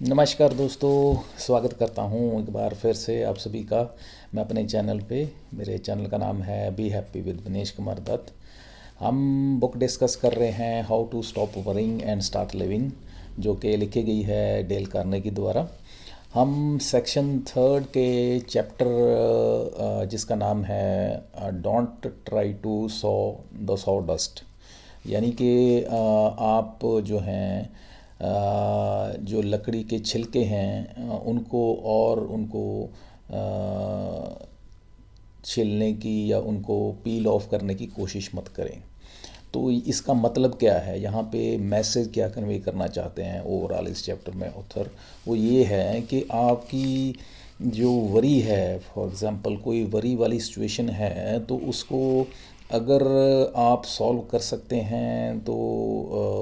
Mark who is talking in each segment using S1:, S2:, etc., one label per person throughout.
S1: नमस्कार दोस्तों, स्वागत करता हूँ एक बार फिर से आप सभी का। मैं अपने चैनल पे, मेरे चैनल का नाम है be happy with Dinesh Kumar Dutt. हम बुक डिस्कस कर रहे हैं how to stop worrying and start living, जो कि लिखी गई है डेल कार्नेगी द्वारा। हम सेक्शन थर्ड के चैप्टर जिसका नाम है don't try to saw the sawdust, यानी कि आप जो हैं जो लकड़ी के छिलके हैं उनको और उनको छीलने की या उनको पील ऑफ करने की कोशिश मत करें। तो इसका मतलब क्या है, यहाँ पे मैसेज क्या कन्वे करना चाहते हैं ओवरऑल इस चैप्टर में ऑथर, वो ये है कि आपकी जो वरी है, फॉर एग्ज़ाम्पल कोई वरी वाली सिचुएशन है तो उसको अगर आप सॉल्व कर सकते हैं तो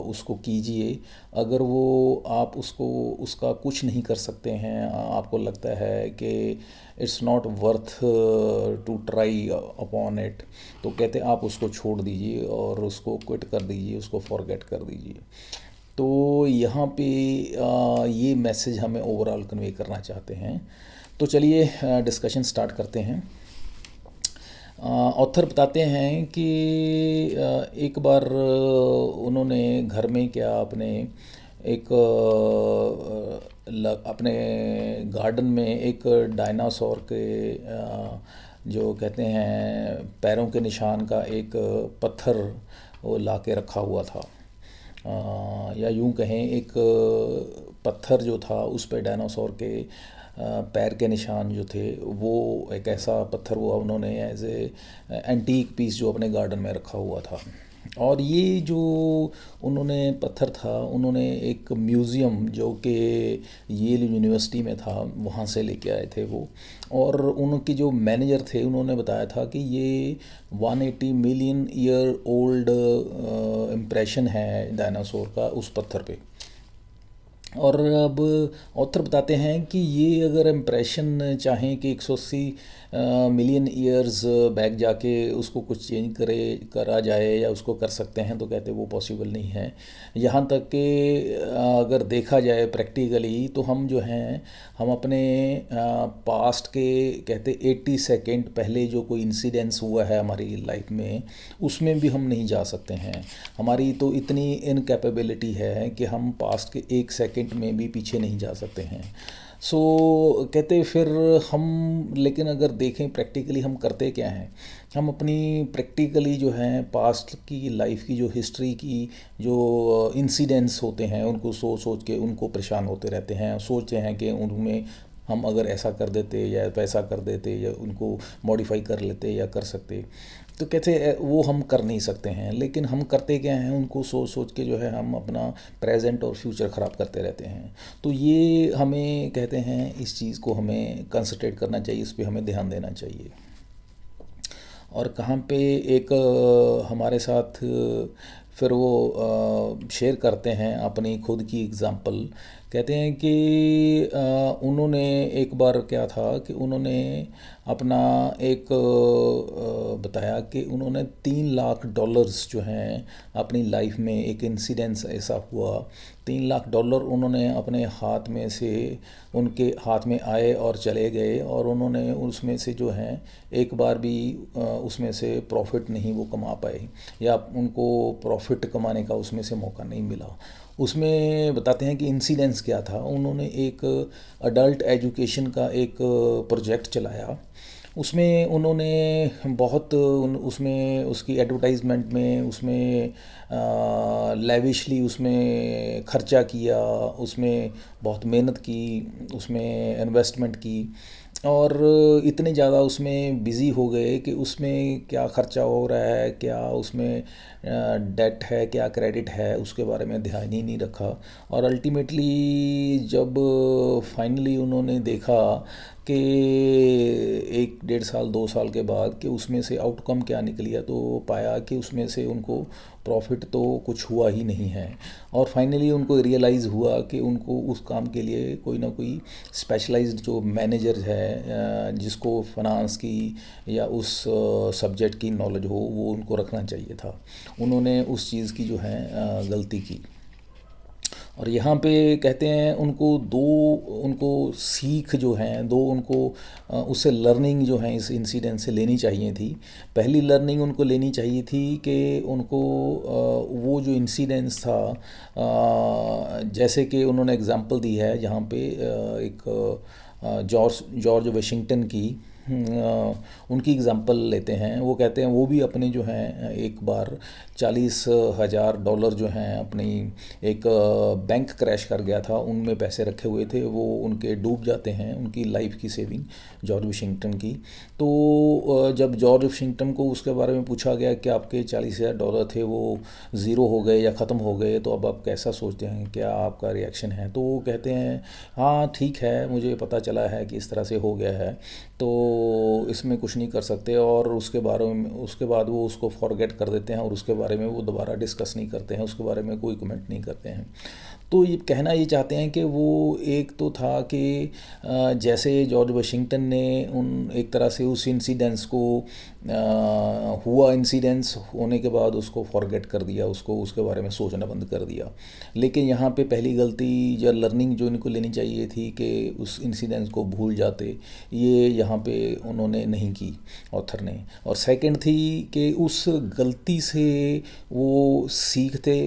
S1: उसको कीजिए। अगर वो आप उसको उसका कुछ नहीं कर सकते हैं, आपको लगता है कि it's not worth to try upon it, तो कहते हैं आप उसको छोड़ दीजिए और उसको क्विट कर दीजिए, उसको फॉरगेट कर दीजिए। तो यहाँ पे ये मैसेज हमें ओवरऑल कन्वे करना चाहते हैं। तो चलिए डिस्कशन स्टार्ट करते हैं। ऑथर बताते हैं कि एक बार उन्होंने घर में क्या अपने एक अपने गार्डन में एक डायनासोर के जो कहते हैं पैरों के निशान का एक पत्थर वो ला के रखा हुआ था। या यूं कहें एक पत्थर जो था उस पे डायनासोर के पैर के निशान जो थे, वो एक ऐसा पत्थर हुआ उन्होंने एज ए एंटीक पीस जो अपने गार्डन में रखा हुआ था। और ये जो उन्होंने पत्थर था, उन्होंने एक म्यूज़ियम जो कि येल यूनिवर्सिटी में था वहाँ से लेके आए थे वो। और उनके जो मैनेजर थे उन्होंने बताया था कि ये 180 मिलियन ईयर ओल्ड इम्प्रेशन है डायनासोर का उस पत्थर पे। और अब ऑथर बताते हैं कि ये अगर इम्प्रेशन चाहें कि 180 मिलियन ईयर्स बैक जाके उसको कुछ चेंज करा जाए या उसको कर सकते हैं, तो कहते वो पॉसिबल नहीं है। यहाँ तक कि अगर देखा जाए प्रैक्टिकली तो हम जो हैं हम अपने पास्ट के कहते 80 सेकेंड पहले जो कोई इंसिडेंस हुआ है हमारी लाइफ में, उसमें भी हम नहीं जा सकते हैं। हमारी तो इतनी इनकैपेबिलिटी है कि हम पास्ट के एक सेकंड में भी पीछे नहीं जा सकते हैं। सो कहते फिर हम, लेकिन अगर देखें प्रैक्टिकली हम करते क्या हैं, हम अपनी प्रैक्टिकली जो है पास्ट की लाइफ की जो हिस्ट्री की जो इंसिडेंट्स होते हैं उनको सोच सोच के उनको परेशान होते रहते हैं, सोचते हैं कि उनमें हम अगर ऐसा कर देते या वैसा कर देते या उनको मॉडिफाई कर लेते या कर सकते। तो कहते वो हम कर नहीं सकते हैं, लेकिन हम करते क्या हैं, उनको सोच सोच के जो है हम अपना प्रेजेंट और फ्यूचर ख़राब करते रहते हैं। तो ये हमें कहते हैं इस चीज़ को हमें कंसंट्रेट करना चाहिए, इस पर हमें ध्यान देना चाहिए। और कहाँ पे एक हमारे साथ फिर वो शेयर करते हैं अपनी खुद की एग्ज़ाम्पल। कहते हैं कि उन्होंने एक बार क्या था कि उन्होंने अपना एक बताया कि उन्होंने $3 लाख जो हैं अपनी लाइफ में एक इंसिडेंस ऐसा हुआ, $3 लाख उन्होंने अपने हाथ में से उनके हाथ में आए और चले गए, और उन्होंने उसमें से जो हैं एक बार भी उसमें से प्रॉफिट नहीं वो कमा पाए, या उनको प्रॉफिट कमाने का उसमें से मौका नहीं मिला। उसमें बताते हैं कि इंसिडेंस क्या था, उन्होंने एक अडल्ट एजुकेशन का एक प्रोजेक्ट चलाया। उसमें उन्होंने बहुत उसमें उसकी एडवर्टाइजमेंट में उसमें लेविशली उसमें खर्चा किया, उसमें बहुत मेहनत की, उसमें इन्वेस्टमेंट की, और इतने ज़्यादा उसमें बिज़ी हो गए कि उसमें क्या खर्चा हो रहा है, क्या उसमें डेट है, क्या क्रेडिट है, उसके बारे में ध्यान ही नहीं रखा। और अल्टीमेटली जब फाइनली उन्होंने देखा कि 1 डेढ़ साल 2 साल के बाद कि उसमें से आउटकम क्या निकलिया, तो पाया कि उसमें से उनको प्रॉफिट तो कुछ हुआ ही नहीं है। और फाइनली उनको रियलाइज़ हुआ कि उनको उस काम के लिए कोई ना कोई स्पेशलाइज्ड जो मैनेजर है जिसको फाइनेंस की या उस सब्जेक्ट की नॉलेज हो, वो उनको रखना चाहिए था। उन्होंने उस चीज़ की जो है गलती की। और यहाँ पे कहते हैं उनको दो, उनको सीख जो हैं दो, उनको उससे लर्निंग जो है इस इंसिडेंट से लेनी चाहिए थी। पहली लर्निंग उनको लेनी चाहिए थी कि उनको वो जो इंसिडेंस था, जैसे कि उन्होंने एग्जांपल दी है जहाँ पे एक जॉर्ज जॉर्ज वाशिंगटन की उनकी एग्जांपल लेते हैं। वो कहते हैं वो भी अपने जो हैं एक बार $40,000 जो हैं अपनी एक बैंक क्रैश कर गया था, उनमें पैसे रखे हुए थे, वो उनके डूब जाते हैं, उनकी लाइफ की सेविंग जॉर्ज वाशिंगटन की। तो जब जॉर्ज वाशिंगटन को उसके बारे में पूछा गया कि आपके $40,000 थे वो ज़ीरो हो गए या ख़त्म हो गए, तो अब आप कैसा सोचते हैं, क्या आपका रिएक्शन है? तो वो कहते हैं हाँ ठीक है, मुझे पता चला है कि इस तरह से हो गया है, तो इसमें कुछ नहीं कर सकते। और उसके बारे में उसके बाद वो उसको फॉरगेट कर देते हैं और उसके बारे में वो दोबारा डिस्कस नहीं करते हैं, उसके बारे में कोई कमेंट नहीं करते हैं। तो ये कहना ये चाहते हैं कि वो एक तो था कि जैसे जॉर्ज वाशिंगटन ने उन एक तरह से उस इंसिडेंस को हुआ इंसिडेंस होने के बाद उसको फॉरगेट कर दिया, उसको उसके बारे में सोचना बंद कर दिया। लेकिन यहाँ पे पहली गलती या लर्निंग जो इनको लेनी चाहिए थी कि उस इंसिडेंस को भूल जाते, ये यहाँ पे उन्होंने नहीं की ऑथर ने। और सेकंड थी कि उस गलती से वो सीखते,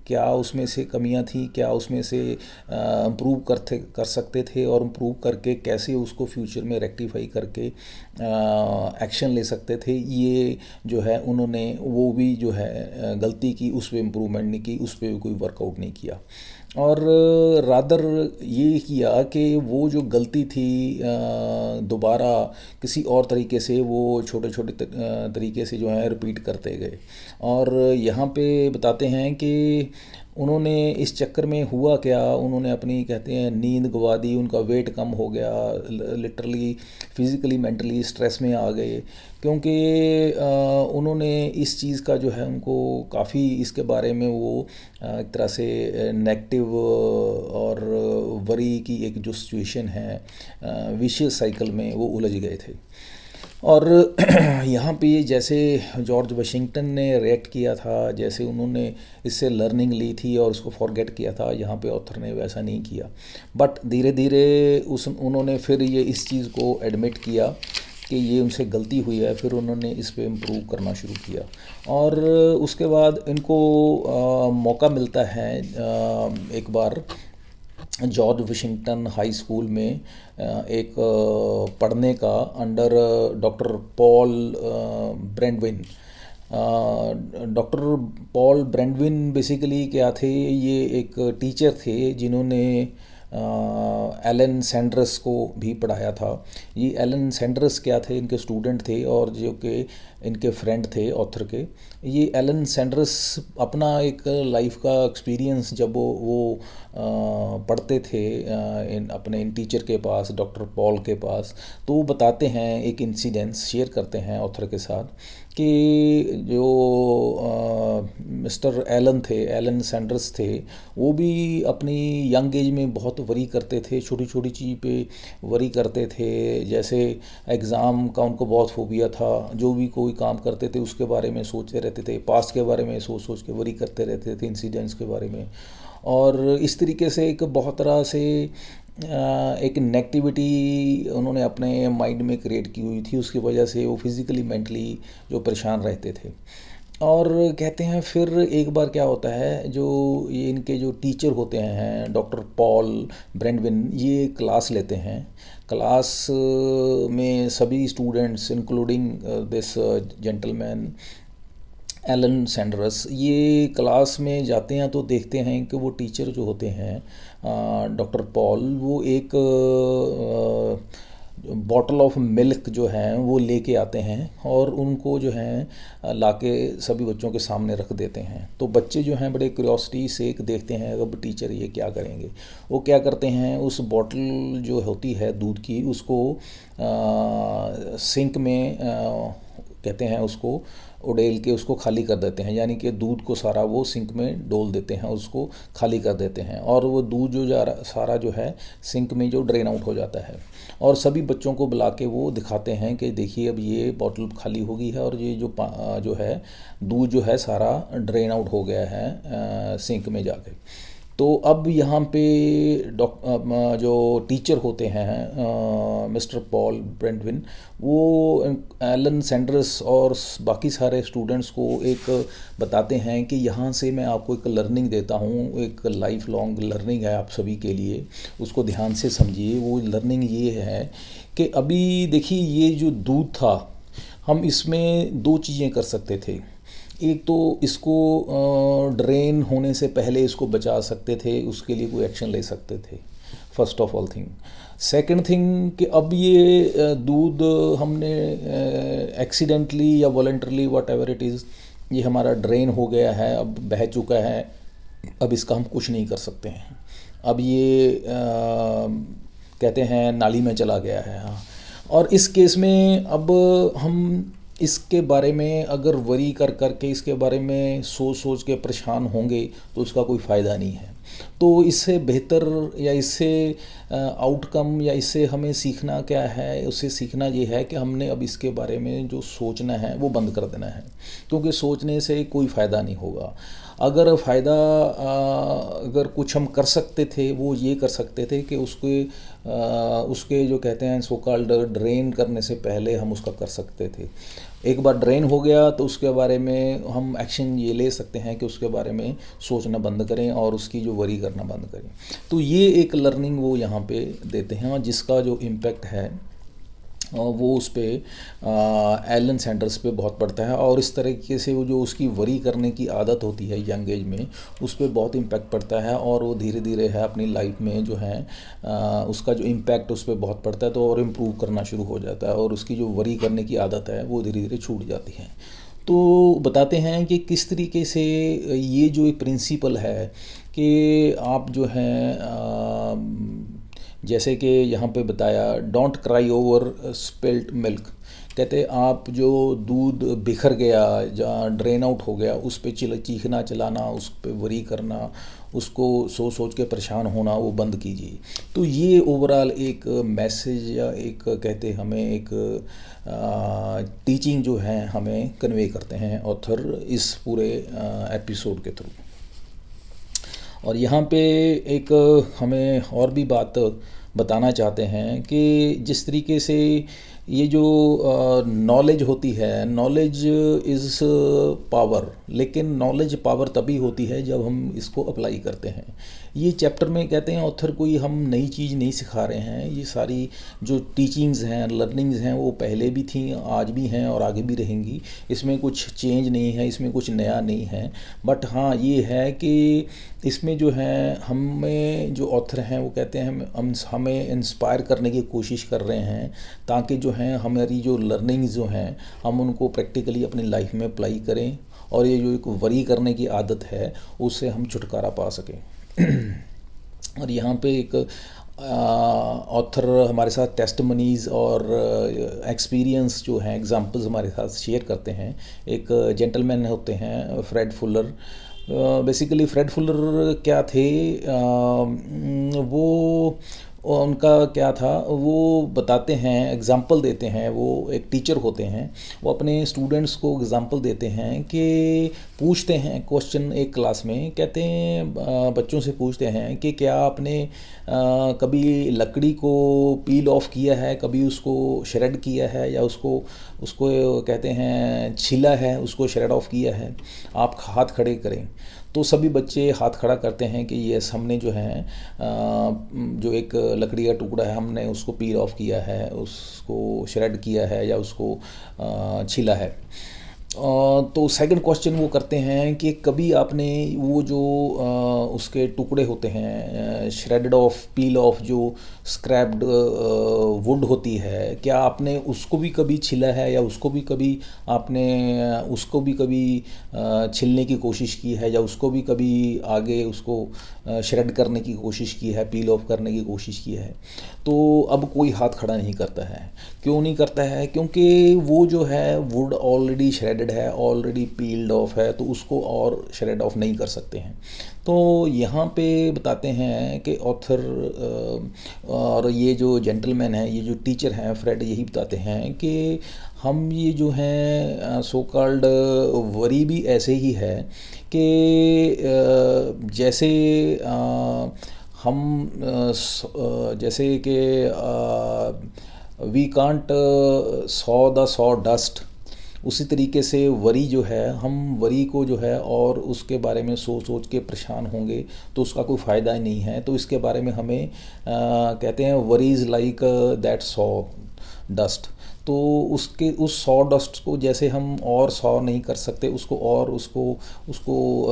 S1: क्या उसमें से कमियां थी, क्या उसमें से इम्प्रूव कर सकते थे, और इम्प्रूव करके कैसे उसको फ्यूचर में रेक्टिफाई करके एक्शन ले सकते थे। ये जो है उन्होंने वो भी जो है गलती की, उस पर इम्प्रूवमेंट नहीं की, उस पर भी कोई वर्कआउट नहीं किया। और रादर ये किया कि वो जो गलती थी दोबारा किसी और तरीके से वो छोटे छोटे तरीके से जो है रिपीट करते गए। और यहाँ पे बताते हैं कि उन्होंने इस चक्कर में हुआ क्या, उन्होंने अपनी कहते हैं नींद गवा दी, उनका वेट कम हो गया, लिटरली फिज़िकली मेंटली स्ट्रेस में आ गए, क्योंकि उन्होंने इस चीज़ का जो है उनको काफ़ी इसके बारे में वो एक तरह से नेगेटिव और वरी की एक जो सिचुएशन है, विशियस साइकिल में वो उलझ गए थे। और यहाँ पे जैसे जॉर्ज वाशिंगटन ने रिएक्ट किया था, जैसे उन्होंने इससे लर्निंग ली थी और उसको फॉरगेट किया था, यहाँ पे ऑथर ने वैसा नहीं किया। बट धीरे धीरे उन्होंने फिर ये इस चीज़ को एडमिट किया कि ये उनसे गलती हुई है, फिर उन्होंने इस पे इम्प्रूव करना शुरू किया। और उसके बाद इनको मौका मिलता है एक बार जॉर्ज वाशिंगटन हाई स्कूल में एक पढ़ने का under doctor Paul Brandwein. Doctor Paul Brandwein basically क्या थे, ये एक टीचर थे जिन्होंने एलन सैंडर्स को भी पढ़ाया था। ये एलन सैंडर्स क्या थे, इनके स्टूडेंट थे और जो कि इनके फ्रेंड थे ऑथर के। ये एलन सैंडर्स अपना एक लाइफ का एक्सपीरियंस जब वो पढ़ते थे अपने इन टीचर के पास, डॉक्टर पॉल के पास, तो वो बताते हैं, एक इंसिडेंस शेयर करते हैं ऑथर के साथ कि जो मिस्टर एलन थे, एलन सैंडर्स थे, वो भी अपनी यंग एज में बहुत वरी करते थे, छोटी छोटी चीज़ पे वरी करते थे। जैसे एग्ज़ाम का उनको बहुत फोबिया था, जो भी कोई काम करते थे उसके बारे में सोचते रहते थे, पास्ट के बारे में सोच सोच के वरी करते रहते थे, इंसिडेंट्स के बारे में। और इस तरीके से एक बहुत तरह से एक नेगेटिविटी उन्होंने अपने माइंड में क्रिएट की हुई थी, उसकी वजह से वो फिज़िकली मेंटली जो परेशान रहते थे। और कहते हैं फिर एक बार क्या होता है, जो ये इनके जो टीचर होते हैं डॉक्टर पॉल ब्रेंडविन, ये क्लास लेते हैं। क्लास में सभी students including this gentleman Allen Sanders, ये क्लास में जाते हैं तो देखते हैं कि वो टीचर जो होते हैं डॉक्टर पॉल, वो एक बॉटल ऑफ मिल्क जो है वो लेके आते हैं और उनको जो है लाके सभी बच्चों के सामने रख देते हैं। तो बच्चे जो हैं बड़े क्यूरियोसिटी से देखते हैं अब टीचर ये क्या करेंगे। वो क्या करते हैं, उस बॉटल जो होती है दूध की, उसको सिंक में कहते हैं उसको उड़ेल के उसको खाली कर देते हैं, यानी कि दूध को सारा वो सिंक में डोल देते हैं, उसको खाली कर देते हैं, और वो दूध जो सारा जो है सिंक में जो ड्रेन आउट हो जाता है। और सभी बच्चों को बुला के वो दिखाते हैं कि देखिए अब ये बॉटल खाली हो गई है और ये जो है दूध जो है सारा ड्रेन आउट हो गया है सिंक में जाके। तो अब यहाँ पे जो टीचर होते हैं मिस्टर पॉल ब्रेंडविन, वो एलन सैंडर्स और बाकी सारे स्टूडेंट्स को एक बताते हैं कि यहाँ से मैं आपको एक लर्निंग देता हूँ, एक लाइफ लॉन्ग लर्निंग है आप सभी के लिए, उसको ध्यान से समझिए। वो लर्निंग ये है कि अभी देखिए ये जो दूध था, हम इसमें दो चीज़ें कर सकते थे। एक तो इसको ड्रेन होने से पहले इसको बचा सकते थे, उसके लिए कोई एक्शन ले सकते थे, first of all thing. Second thing कि अब ये दूध हमने एक्सीडेंटली या voluntarily what ever it is, ये हमारा ड्रेन हो गया है, अब बह चुका है, अब इसका हम कुछ नहीं कर सकते हैं। अब ये कहते हैं नाली में चला गया है। हाँ, और इस केस में अब हम इसके बारे में अगर वरी कर करके इसके बारे में सोच सोच के परेशान होंगे तो उसका कोई फ़ायदा नहीं है। तो इससे बेहतर या इससे आउटकम या इससे हमें सीखना क्या है, उससे सीखना ये है कि हमने अब इसके बारे में जो सोचना है वो बंद कर देना है, क्योंकि सोचने से कोई फ़ायदा नहीं होगा। अगर फ़ायदा अगर कुछ हम कर सकते थे वो ये कर सकते थे कि उसके जो कहते हैं सो कॉल्ड ड्रेन करने से पहले हम उसका कर सकते थे। एक बार ड्रेन हो गया तो उसके बारे में हम एक्शन ये ले सकते हैं कि उसके बारे में सोचना बंद करें और उसकी जो वरी करना बंद करें। तो ये एक लर्निंग वो यहाँ पे देते हैं, और जिसका जो इम्पेक्ट है वो उस पर एलन सैंडर्स पे बहुत पड़ता है, और इस तरीके से वो जो उसकी वरी करने की आदत होती है यंग एज में, उस पर बहुत इम्पैक्ट पड़ता है, और वो धीरे धीरे है अपनी लाइफ में जो है उसका जो इम्पैक्ट उस पर बहुत पड़ता है, तो और इम्प्रूव करना शुरू हो जाता है, और उसकी जो वरी करने की आदत है वो धीरे धीरे छूट जाती है। तो बताते हैं कि किस तरीके से ये जो एक प्रिंसिपल है कि आप जो हैं जैसे कि यहाँ पे बताया, don't cry over spilt milk, कहते आप जो दूध बिखर गया या ड्रेन आउट हो गया उस पर चीखना चिल्लाना, उस पर वरी करना, उसको सोच सोच के परेशान होना, वो बंद कीजिए। तो ये ओवरऑल एक मैसेज या एक कहते हमें एक टीचिंग जो है हमें कन्वे करते हैं ऑथर इस पूरे एपिसोड के थ्रू। और यहाँ पे एक हमें और भी बात बताना चाहते हैं कि जिस तरीके से ये जो नॉलेज होती है, नॉलेज इज़ पावर, लेकिन नॉलेज पावर तभी होती है जब हम इसको अप्लाई करते हैं। ये चैप्टर में कहते हैं ऑथर कोई हम नई चीज़ नहीं सिखा रहे हैं, ये सारी जो टीचिंग्स हैं, लर्निंग्स हैं, वो पहले भी थी, आज भी हैं और आगे भी रहेंगी। इसमें कुछ चेंज नहीं है, इसमें कुछ नया नहीं है। बट हाँ ये है कि इसमें जो है हमें जो ऑथर हैं वो कहते हैं हम हमें इंस्पायर करने की कोशिश कर रहे हैं, ताकि जो हैं हमारी जो लर्निंग्स जो हैं हम उनको प्रैक्टिकली अपनी लाइफ में अप्लाई करें, और ये जो एक वरी करने की आदत है उससे हम छुटकारा पा सकें। और यहाँ पे एक ऑथर हमारे साथ टेस्टमनीज़ और एक्सपीरियंस जो हैं, एग्जांपल्स हमारे साथ शेयर करते हैं। एक जेंटलमैन होते हैं Fred Fuller. Basically Fred Fuller क्या थे, वो उनका क्या था वो बताते हैं, एग्ज़ाम्पल देते हैं। वो एक टीचर होते हैं, वो अपने स्टूडेंट्स को एग्ज़ाम्पल देते हैं कि पूछते हैं क्वेश्चन एक क्लास में, कहते हैं बच्चों से पूछते हैं कि क्या आपने कभी लकड़ी को पील ऑफ किया है, कभी उसको श्रेड किया है, या उसको उसको कहते हैं छीला है, उसको श्रेड ऑफ किया है? आप हाथ खड़े करें। तो सभी बच्चे हाथ खड़ा करते हैं कि यस, हमने जो है जो एक लकड़ी का टुकड़ा है हमने उसको पील ऑफ किया है, उसको श्रेड किया है, या उसको छीला है। तो सेकंड क्वेश्चन वो करते हैं कि कभी आपने वो जो उसके टुकड़े होते हैं श्रेडेड ऑफ, पील ऑफ, जो स्क्रैप्ड वुड होती है, क्या आपने उसको भी कभी छिला है, या उसको भी कभी आपने उसको भी कभी छिलने की कोशिश की है, या उसको भी कभी आगे उसको श्रेड करने की कोशिश की है, पील ऑफ करने की कोशिश की है? तो अब कोई हाथ खड़ा नहीं करता है। क्यों नहीं करता है? क्योंकि वो जो है वुड ऑलरेडी श्रेडेड है, ऑलरेडी पील्ड ऑफ है, तो उसको और श्रेड ऑफ नहीं कर सकते हैं। तो यहाँ पे बताते हैं कि ऑथर और ये जो जेंटलमैन है, ये जो टीचर हैं फ्रेड, यही बताते हैं कि हम ये जो हैं सो कॉल्ड वरी भी ऐसे ही है कि जैसे हम जैसे कि we can't saw the sawdust, उसी तरीके से वरी जो है, हम वरी को जो है और उसके बारे में सोच सोच के परेशान होंगे तो उसका कोई फ़ायदा ही नहीं है। तो इसके बारे में हमें कहते हैं worry is like that saw dust. तो उसके उस सॉ डस्ट को जैसे हम और सॉ नहीं कर सकते उसको, और उसको उसको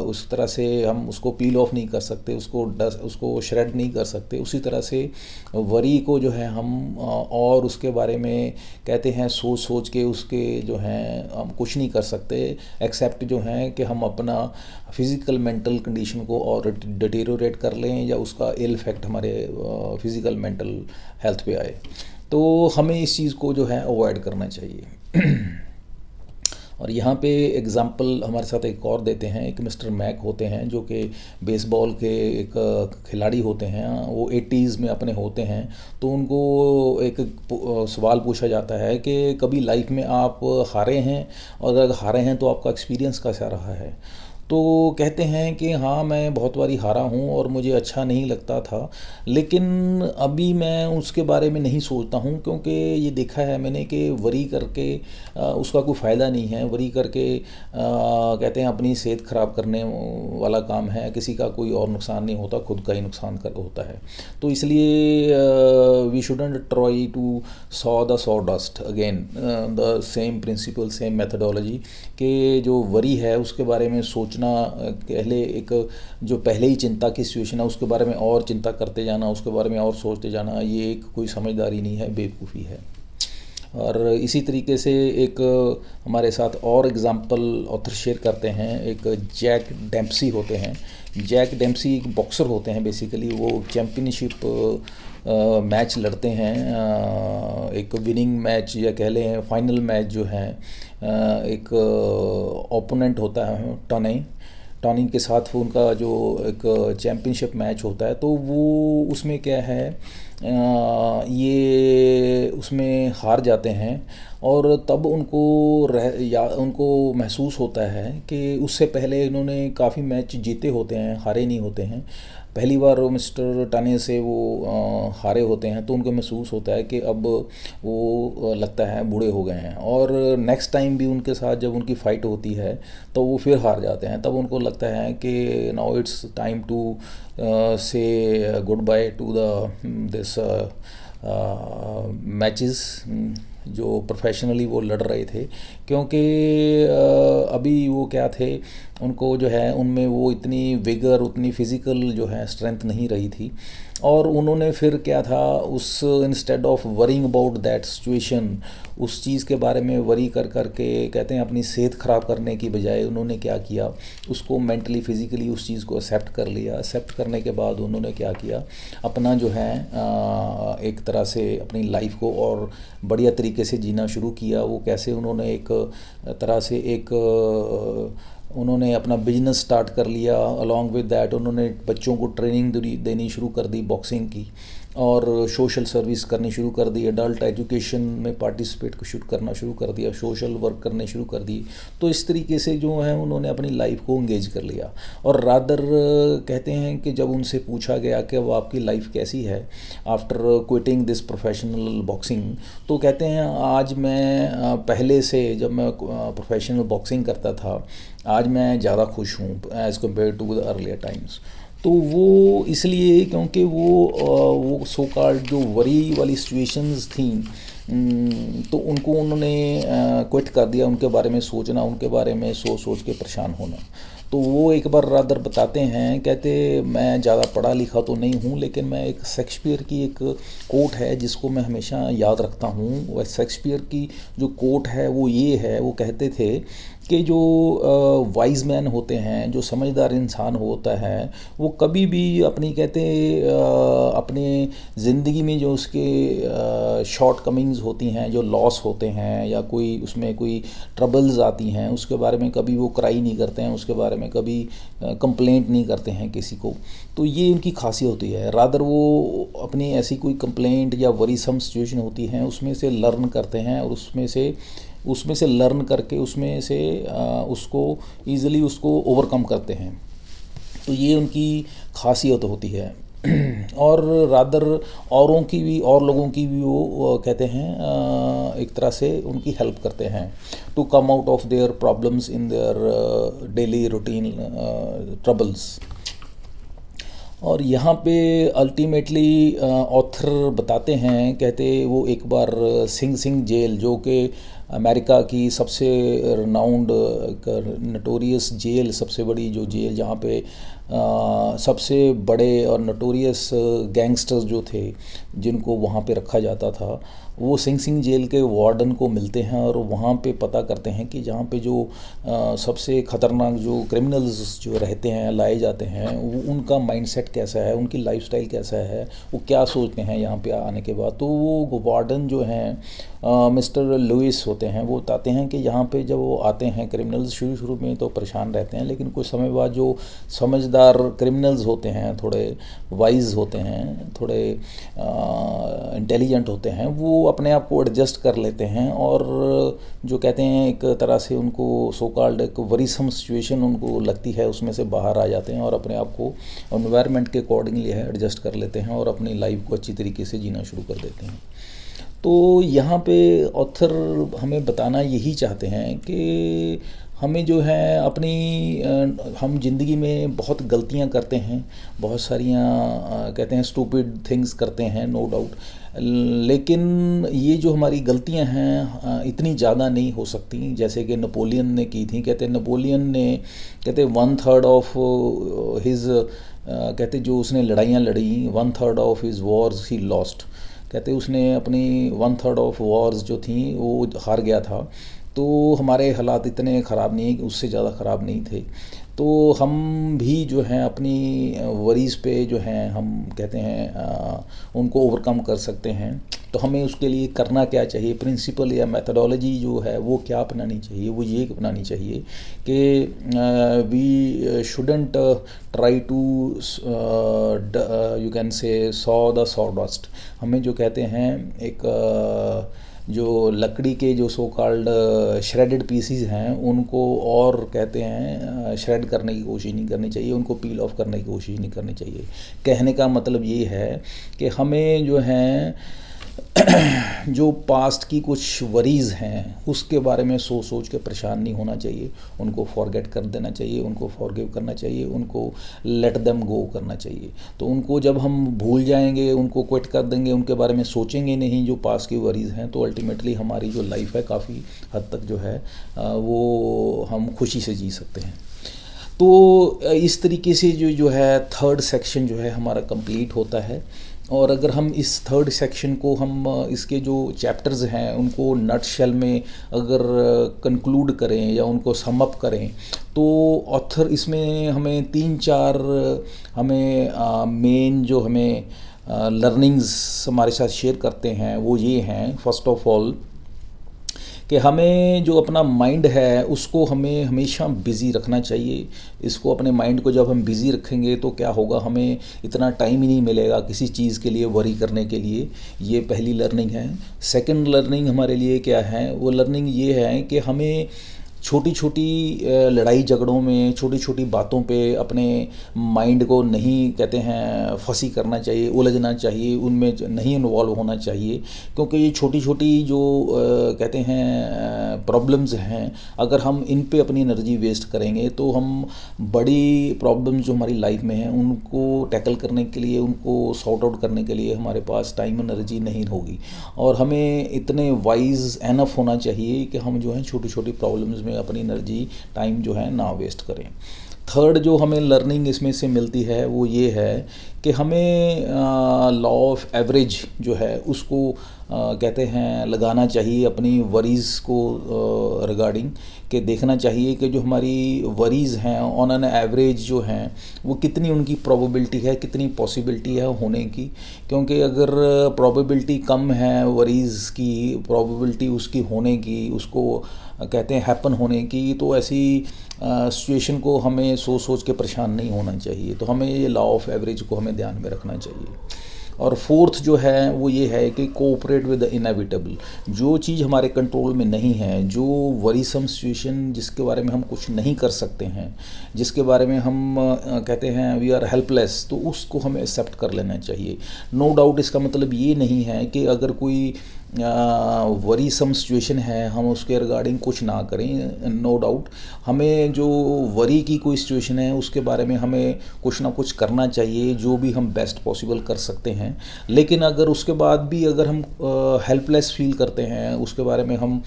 S1: उस तरह से हम उसको पील ऑफ नहीं कर सकते, उसको श्रेड नहीं कर सकते, उसी तरह से वरी को जो है हम और उसके बारे में कहते हैं सोच सोच के उसके जो हैं हम कुछ नहीं कर सकते, एक्सेप्ट जो हैं कि हम अपना फिज़िकल मेंटल कंडीशन को और डिटेरियोरेट कर लें या उसका इल इफेक्ट हमारे फिज़िकल मेंटल हेल्थ पे आए। तो हमें इस चीज़ को जो है अवॉइड करना चाहिए। और यहाँ पे एग्ज़ाम्पल हमारे साथ एक और देते हैं, एक मिस्टर मैक होते हैं जो कि बेसबॉल के एक खिलाड़ी होते हैं, वो 80s में अपने होते हैं। तो उनको एक सवाल पूछा जाता है कि कभी लाइफ में आप हारे हैं, और अगर हारे हैं तो आपका एक्सपीरियंस कैसा रहा है। तो कहते हैं कि हाँ, मैं बहुत बारी हारा हूँ और मुझे अच्छा नहीं लगता था, लेकिन अभी मैं उसके बारे में नहीं सोचता हूँ, क्योंकि ये देखा है मैंने कि वरी करके उसका कोई फ़ायदा नहीं है। वरी करके कहते हैं अपनी सेहत ख़राब करने वाला काम है, किसी का कोई और नुकसान नहीं होता, खुद का ही नुकसान होता है। तो इसलिए we shouldn't try to saw the sawdust again, the same principle, same methodology, कि जो वरी है उसके बारे में सोचना पहले, एक जो पहले ही चिंता की सिचुएशन है उसके बारे में और चिंता करते जाना, उसके बारे में और सोचते जाना, ये एक कोई समझदारी नहीं है, बेवकूफ़ी है। और इसी तरीके से एक हमारे साथ और एग्ज़ाम्पल ऑथर शेयर करते हैं। एक जैक डेम्पसी होते हैं। जैक डेम्पसी एक बॉक्सर होते हैं बेसिकली। वो चैम्पियनशिप मैच लड़ते हैं, एक विनिंग मैच या कह लें फाइनल मैच जो है। एक ओपोनेंट होता है टॉनी के साथ, वो उनका जो एक चैम्पियनशिप मैच होता है। तो वो उसमें क्या है, ये उसमें हार जाते हैं, और तब उनको महसूस होता है कि उससे पहले इन्होंने काफ़ी मैच जीते होते हैं, हारे नहीं होते हैं। पहली बार मिस्टर टाने से वो हारे होते हैं, तो उनको महसूस होता है कि अब वो लगता है बूढ़े हो गए हैं। और नेक्स्ट टाइम भी उनके साथ जब उनकी फ़ाइट होती है तो वो फिर हार जाते हैं। तब उनको लगता है कि नाउ इट्स टाइम टू से good by two the this matches जो प्रोफेशनली वो लड़ रहे थे, क्योंकि अभी वो क्या थे, उनको जो है उनमें वो इतनी विगर, उतनी फ़िज़िकल जो है स्ट्रेंथ नहीं रही थी। और उन्होंने फिर क्या था, उस instead of worrying about that situation, उस चीज़ के बारे में वरी कर के कहते हैं अपनी सेहत ख़राब करने की बजाय उन्होंने क्या किया, उसको मेंटली फ़िज़िकली उस चीज़ को एक्सेप्ट कर लिया। एक्सेप्ट करने के बाद उन्होंने क्या किया, अपना जो है एक तरह से अपनी लाइफ को और बढ़िया तरीके से जीना शुरू किया। वो कैसे, उन्होंने एक तरह से उन्होंने अपना बिजनेस स्टार्ट कर लिया। अलॉन्ग विद दैट उन्होंने बच्चों को ट्रेनिंग देनी शुरू कर दी बॉक्सिंग की, और सोशल सर्विस करनी शुरू कर दी, अडल्ट एजुकेशन में पार्टिसिपेट करना शुरू कर दिया, सोशल वर्क करने शुरू कर दी। तो इस तरीके से जो है उन्होंने अपनी लाइफ को इंगेज कर लिया। और रादर कहते हैं कि जब उनसे पूछा गया कि अब आपकी लाइफ कैसी है after quitting this professional boxing, तो कहते हैं आज मैं पहले से, जब मैं प्रोफेशनल बॉक्सिंग करता था, आज मैं ज़्यादा खुश हूँ as compare to the earlier times. तो वो इसलिए क्योंकि वो सो कॉल्ड जो वरी वाली सिचुएशंस थी, तो उन्होंने क्विट कर दिया, उनके बारे में सोचना, उनके बारे में सोच के परेशान होना। तो वो एक बार रादर बताते हैं, कहते मैं ज़्यादा पढ़ा लिखा तो नहीं हूँ, लेकिन मैं एक शेक्सपियर की एक कोट है जिसको मैं हमेशा याद रखता हूँ। वह शेक्सपियर की जो कोट है वो ये है, वो कहते थे कि जो वाइज मैन होते हैं, जो समझदार इंसान होता है, वो कभी भी अपनी कहते अपने ज़िंदगी में जो उसके शॉर्ट कमिंग्स होती हैं, जो लॉस होते हैं या कोई उसमें कोई ट्रबल्स आती हैं, उसके बारे में कभी वो क्राई नहीं करते हैं, उसके बारे में कभी कंप्लेंट नहीं करते हैं किसी को। तो ये उनकी खासियत होती है। रादर वो अपनी ऐसी कोई कंप्लेंट या वरीसम सिचुएशन होती हैं उसमें से लर्न करते हैं और उसमें से लर्न करके उसमें से उसको ईज़िली उसको ओवरकम करते हैं। तो ये उनकी खासियत होती है। और रादर औरों की भी, और लोगों की भी वो कहते हैं एक तरह से उनकी हेल्प करते हैं to come out of their problems in their daily routine troubles. और यहाँ पे अल्टीमेटली ऑथर बताते हैं, कहते वो एक बार सिंग सिंग जेल, जो कि अमेरिका की सबसे रनाउंड नटोरियस जेल, सबसे बड़ी जो जेल जहाँ पे सबसे बड़े और नटोरियस गैंगस्टर्स जो थे जिनको वहाँ पे रखा जाता था, वो सिंग सिंग जेल के वार्डन को मिलते हैं और वहाँ पे पता करते हैं कि जहाँ पे जो सबसे ख़तरनाक जो क्रिमिनल्स जो रहते हैं, लाए जाते हैं, वो उनका माइंडसेट कैसा है, उनकी लाइफस्टाइल कैसा है, वो क्या सोचते हैं यहाँ पे आने के बाद। तो वो वार्डन जो हैं मिस्टर लुइस होते हैं, वो बताते हैं कि यहाँ पे जब वो आते हैं क्रिमिनल्स शुरू शुरू में तो परेशान रहते हैं, लेकिन कुछ समय बाद जो समझदार क्रिमिनल्स होते हैं, थोड़े वाइज होते हैं, थोड़े इंटेलिजेंट होते हैं, वो अपने आप को एडजस्ट कर लेते हैं और जो कहते हैं एक तरह से उनको सो कॉल्ड एक वरीसम सिचुएशन उनको लगती है, उसमें से बाहर आ जाते हैं और अपने आप को एनवायरनमेंट के अकॉर्डिंगली है एडजस्ट कर लेते हैं और अपनी लाइफ को अच्छी तरीके से जीना शुरू कर देते हैं। तो यहाँ पे ऑथर हमें बताना यही चाहते हैं कि हमें जो है अपनी हम ज़िंदगी में बहुत गलतियाँ करते हैं, बहुत सारियाँ कहते हैं स्टूपिड थिंग्स करते हैं, नो डाउट, लेकिन ये जो हमारी गलतियां हैं इतनी ज़्यादा नहीं हो सकती जैसे कि नेपोलियन ने की थी। कहते नेपोलियन ने कहते 1/3 ऑफ हिज कहते जो उसने लड़ाइयाँ लड़ी 1/3 of his Wars he lost. कहते उसने अपनी 1/3 ऑफ वॉर्स जो थी वो हार गया था। तो हमारे हालात इतने ख़राब नहीं, उससे ज़्यादा ख़राब नहीं थे। तो हम भी जो हैं अपनी वरीज़ पे जो हैं हम कहते हैं उनको ओवरकम कर सकते हैं। तो हमें उसके लिए करना क्या चाहिए, प्रिंसिपल या मेथडोलॉजी जो है वो क्या अपनानी चाहिए, वो ये अपनानी चाहिए कि we shouldn't try to you can say saw the sawdust. हमें जो कहते हैं एक जो लकड़ी के जो सो कॉल्ड श्रेडेड पीसीज हैं उनको और कहते हैं श्रेड करने की कोशिश नहीं करनी चाहिए, उनको पील ऑफ करने की कोशिश नहीं करनी चाहिए। कहने का मतलब ये है कि हमें जो हैं जो पास्ट की कुछ वरीज़ हैं उसके बारे में सोच सोच के परेशान नहीं होना चाहिए, उनको फॉरगेट कर देना चाहिए, उनको फॉरगिव करना चाहिए, उनको लेट देम गो करना चाहिए। तो उनको जब हम भूल जाएंगे, उनको क्विट कर देंगे, उनके बारे में सोचेंगे नहीं जो पास्ट की वरीज़ हैं, तो अल्टीमेटली हमारी जो लाइफ है काफ़ी हद तक जो है वो हम खुशी से जी सकते हैं। तो इस तरीके से जो है थर्ड सेक्शन जो है हमारा कंप्लीट होता है। और अगर हम इस थर्ड सेक्शन को हम इसके जो चैप्टर्स हैं उनको नटशेल में अगर कंक्लूड करें या उनको सम अप करें तो ऑथर इसमें हमें 3-4 हमें मेन जो हमें लर्निंग्स हमारे साथ शेयर करते हैं वो ये हैं। फर्स्ट ऑफ ऑल कि हमें जो अपना माइंड है उसको हमें हमेशा बिज़ी रखना चाहिए। इसको अपने माइंड को जब हम बिज़ी रखेंगे तो क्या होगा, हमें इतना टाइम ही नहीं मिलेगा किसी चीज़ के लिए वरी करने के लिए। ये पहली लर्निंग है। सेकंड लर्निंग हमारे लिए क्या है, वो लर्निंग ये है कि हमें छोटी छोटी लड़ाई झगड़ों में, छोटी छोटी बातों पे अपने माइंड को नहीं कहते हैं फंसी करना चाहिए, उलझना चाहिए, उनमें नहीं इन्वॉल्व होना चाहिए। क्योंकि ये छोटी छोटी जो कहते हैं प्रॉब्लम्स हैं, अगर हम इन पे अपनी एनर्जी वेस्ट करेंगे तो हम बड़ी प्रॉब्लम्स जो हमारी लाइफ में हैं उनको टैकल करने के लिए, उनको सॉर्ट आउट करने के लिए हमारे पास टाइम एनर्जी नहीं होगी। और हमें इतने वाइज एनफ होना चाहिए कि हम जो है छोटी छोटी प्रॉब्लम्स में अपनी एनर्जी टाइम जो है ना वेस्ट करें। थर्ड जो हमें लर्निंग इसमें से मिलती है वो ये है कि हमें लॉ ऑफ एवरेज जो है उसको कहते हैं लगाना चाहिए अपनी वरीज़ को रिगार्डिंग, कि देखना चाहिए कि जो हमारी वरीज़ हैं ऑन एन एवरेज जो हैं वो कितनी उनकी प्रोबेबिलिटी है, कितनी पॉसिबिलिटी है होने की। क्योंकि अगर प्रोबेबिलिटी कम है वरीज़ की, प्रोबेबिलिटी उसकी होने की, उसको कहते हैं हैपन होने की, तो ऐसी सिचुएशन को हमें सोच सोच के परेशान नहीं होना चाहिए। तो हमें ये लॉ ऑफ एवरेज को हमें ध्यान में रखना चाहिए। और फोर्थ जो है वो ये है कि कोऑपरेट विद द इनएविटेबल। जो चीज़ हमारे कंट्रोल में नहीं है, जो वरीसम सिचुएशन जिसके बारे में हम कुछ नहीं कर सकते हैं, जिसके बारे में हम कहते हैं वी आर हेल्पलेस, तो उसको हमें एक्सेप्ट कर लेना चाहिए। नो डाउट इसका मतलब ये नहीं है कि अगर कोई वरीसम सिचुएशन है हम उसके रिगार्डिंग कुछ ना करें। नो डाउट हमें जो वरी की कोई सिचुएशन है उसके बारे में हमें कुछ ना कुछ करना चाहिए, जो भी हम बेस्ट पॉसिबल कर सकते हैं। लेकिन अगर उसके बाद भी अगर हम हेल्पलेस फील करते हैं, उसके बारे में हम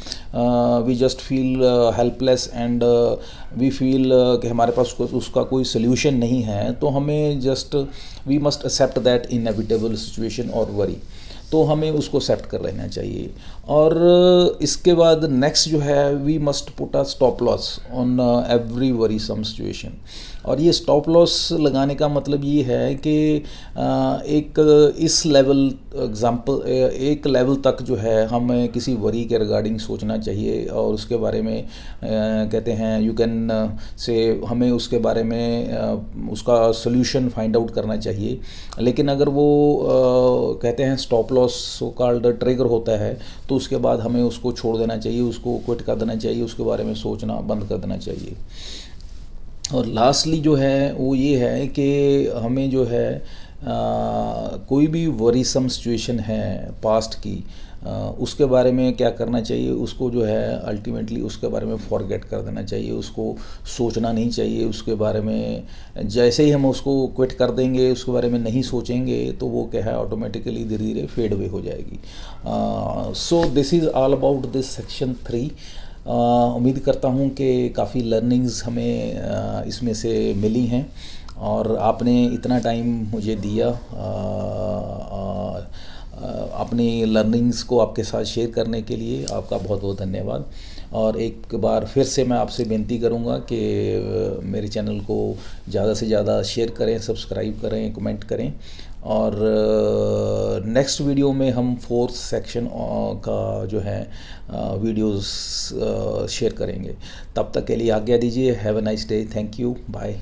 S1: we just feel helpless and we feel कि हमारे पास उसका कोई सोल्यूशन नहीं है, तो हमें just we must accept that inevitable situation और वरी, तो हमें उसको सेट कर लेना चाहिए। और इसके बाद नेक्स्ट जो है we must put a stop loss on every worrisome situation. और ये स्टॉप लॉस लगाने का मतलब ये है कि एक इस लेवल एग्जांपल एक लेवल तक जो है हमें किसी वरी के रिगार्डिंग सोचना चाहिए और उसके बारे में कहते हैं यू कैन से हमें उसके बारे में उसका सोल्यूशन फाइंड आउट करना चाहिए। लेकिन अगर वो कहते हैं stop loss so called trigger होता है, तो उसके बाद हमें उसको छोड़ देना चाहिए, उसको क्विट कर देना चाहिए, उसके बारे में सोचना बंद कर देना चाहिए। और लास्टली जो है वो ये है कि हमें जो है कोई भी वरीसम सिचुएशन है पास्ट की, उसके बारे में क्या करना चाहिए, उसको जो है अल्टीमेटली उसके बारे में फॉरगेट कर देना चाहिए, उसको सोचना नहीं चाहिए उसके बारे में। जैसे ही हम उसको क्विट कर देंगे, उसके बारे में नहीं सोचेंगे, तो वो क्या है ऑटोमेटिकली धीरे धीरे फेड अवे हो जाएगी। So this is all about this section 3। उम्मीद करता हूँ कि काफ़ी लर्निंग्स हमें इसमें से मिली हैं और आपने इतना टाइम मुझे दिया अपनी लर्निंग्स को आपके साथ शेयर करने के लिए। आपका बहुत बहुत धन्यवाद। और एक बार फिर से मैं आपसे बेनती करूंगा कि मेरे चैनल को ज़्यादा से ज़्यादा शेयर करें, सब्सक्राइब करें, कमेंट करें। और नेक्स्ट वीडियो में हम 4th सेक्शन का जो है वीडियोस शेयर करेंगे। तब तक के लिए आज्ञा दीजिए। Have a nice day. Thank you. Bye.